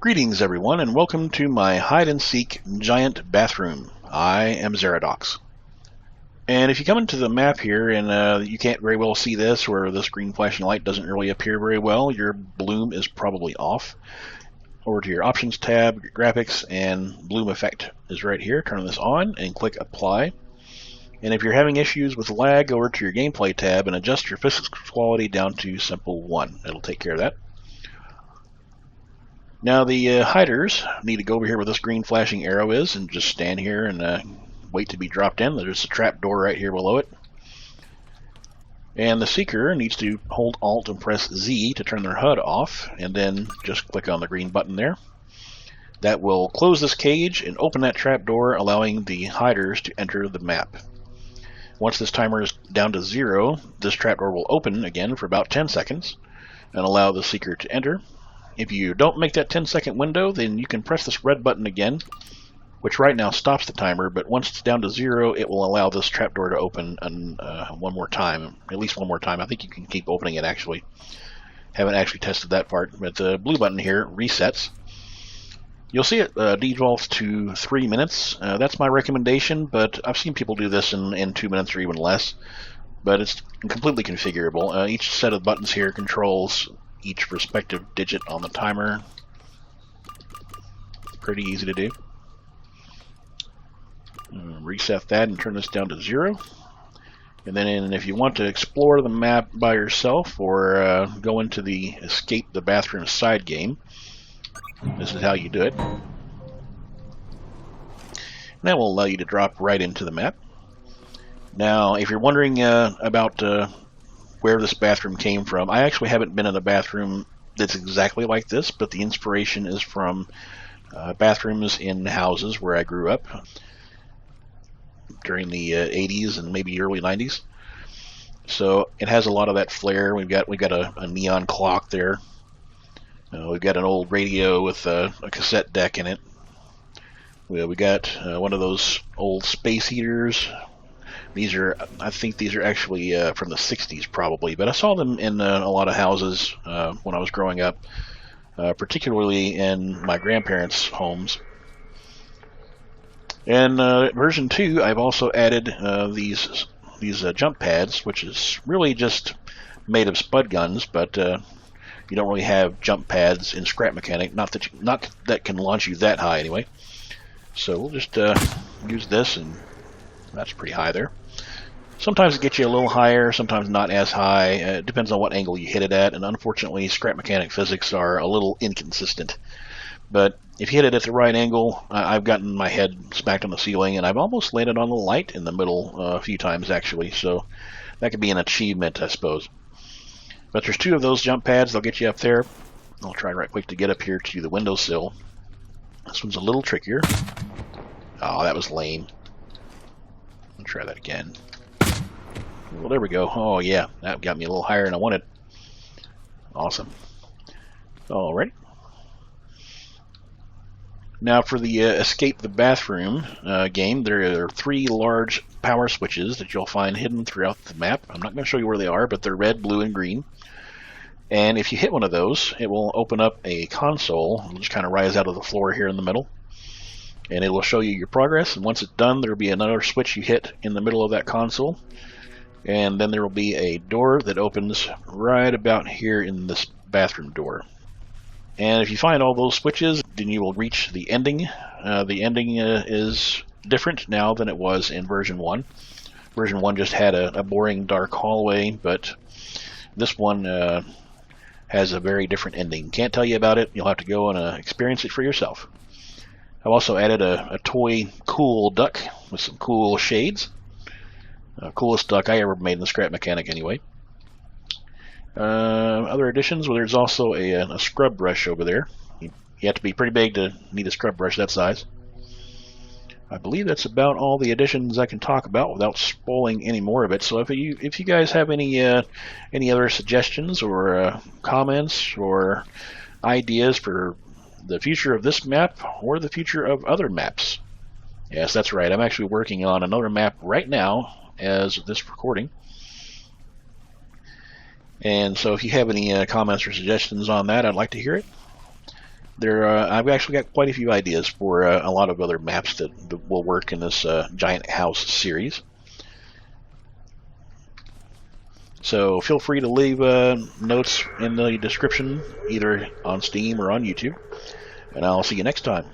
Greetings everyone, and welcome to my hide-and-seek giant bathroom. I am Xeridox. And if you come into the map here and you can't very well see this, or this green flashing light doesn't really appear very well, your bloom is probably off. Over to your options tab, your graphics, and bloom effect is right here. Turn this on and click apply. And if you're having issues with lag, go over to your gameplay tab and adjust your physics quality down to simple 1. It'll take care of that. Now the hiders need to go over here where this green flashing arrow is and just stand here and wait to be dropped in. There's a trap door right here below it. And the seeker needs to hold Alt and press Z to turn their HUD off, and then just click on the green button there. That will close this cage and open that trap door, allowing the hiders to enter the map. Once this timer is down to 0, this trap door will open again for about 10 seconds and allow the seeker to enter. If you don't make that 10-second window, then you can press this red button again, which right now stops the timer, but once it's down to 0, it will allow this trapdoor to open one more time, at least one more time. I think you can keep opening it, actually. Haven't actually tested that part, but the blue button here resets. You'll see it defaults to 3 minutes. That's my recommendation, but I've seen people do this in 2 minutes or even less, but it's completely configurable. Each set of buttons here controls each respective digit on the timer. Pretty easy to do. Reset that and turn this down to 0. And then if you want to explore the map by yourself or go into the escape the bathroom side game, this is how you do it. And that will allow you to drop right into the map. Now, if you're wondering about where this bathroom came from, I actually haven't been in a bathroom that's exactly like this, but the inspiration is from bathrooms in houses where I grew up during the 80s and maybe early 90s. So it has a lot of that flair. We've got a neon clock there. We've got an old radio with a cassette deck in it. We got one of those old space heaters. I think these are actually from the 60s probably, but I saw them in a lot of houses when I was growing up, particularly in my grandparents' homes. And version 2, I've also added these jump pads, which is really just made of spud guns, but you don't really have jump pads in Scrap Mechanic, not that can launch you that high anyway. So we'll just use this, and that's pretty high there. Sometimes it gets you a little higher, sometimes not as high. It depends on what angle you hit it at, and unfortunately Scrap Mechanic physics are a little inconsistent. But if you hit it at the right angle, I've gotten my head smacked on the ceiling, and I've almost landed on the light in the middle a few times actually, so that could be an achievement, I suppose. But there's 2 of those jump pads. They'll get you up there. I'll try right quick to get up here to the windowsill. This one's a little trickier. Oh, that was lame. I'll try that again. Well, there we go. Oh, yeah. That got me a little higher than I wanted. Awesome. Alright. Now for the Escape the Bathroom game, there are 3 large power switches that you'll find hidden throughout the map. I'm not going to show you where they are, but they're red, blue, and green. And if you hit one of those, it will open up a console. It'll just kind of rise out of the floor here in the middle. And it will show you your progress, and once it's done, there will be another switch you hit in the middle of that console, and then there will be a door that opens right about here in this bathroom door. And if you find all those switches, then you will reach the ending. The ending is different now than it was in version 1. Version 1 just had a boring dark hallway, but this one has a very different ending. Can't tell you about it. You'll have to go and experience it for yourself. I've also added a toy cool duck with some cool shades. Coolest duck I ever made in the Scrap Mechanic anyway. Other additions, well, there's also a scrub brush over there. You have to be pretty big to need a scrub brush that size. I believe that's about all the additions I can talk about without spoiling any more of it. So if you guys have any other suggestions or comments or ideas for the future of this map or the future of other maps. Yes, that's right. I'm actually working on another map right now as of this recording. And so if you have any comments or suggestions on that, I'd like to hear it. I've actually got quite a few ideas for a lot of other maps that will work in this giant house series. So feel free to leave notes in the description, either on Steam or on YouTube, and I'll see you next time.